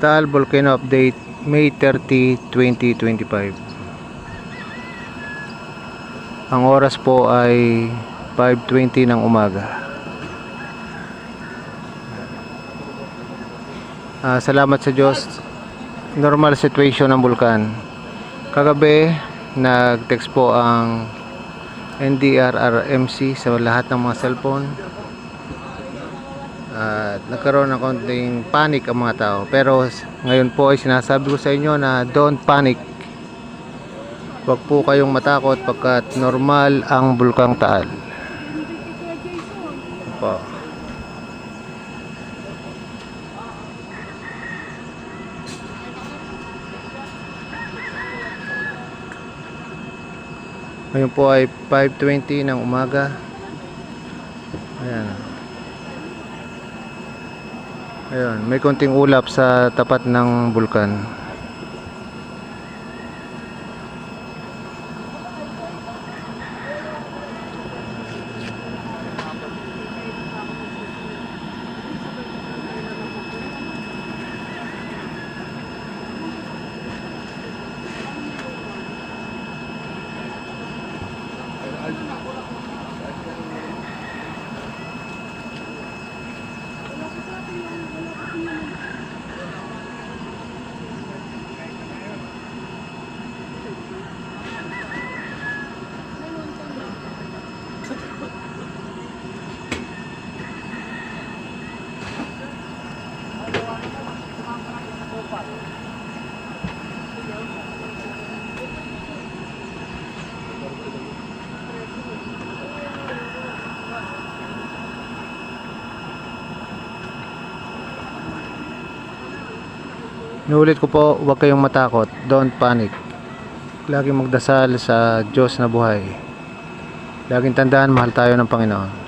Taal Volcano Update May 30, 2025. Ang oras po ay 5:20 ng umaga. Salamat sa Diyos, normal situation ng bulkan. Kagabi nag-text po ang NDRRMC sa lahat ng mga cellphone at nagkaroon ng konting panic ang mga tao, pero ngayon po ay sinasabi ko sa inyo na don't panic, wag po kayong matakot pagkat normal ang bulkang Taal po. Ngayon po ay 5:20 ng umaga. Ayan. Ayun, may konting ulap sa tapat ng bulkan. Inuulit ko po, huwag kayong matakot, don't panic. Laging magdasal sa Diyos na buhay. Laging tandaan, mahal tayo ng Panginoon.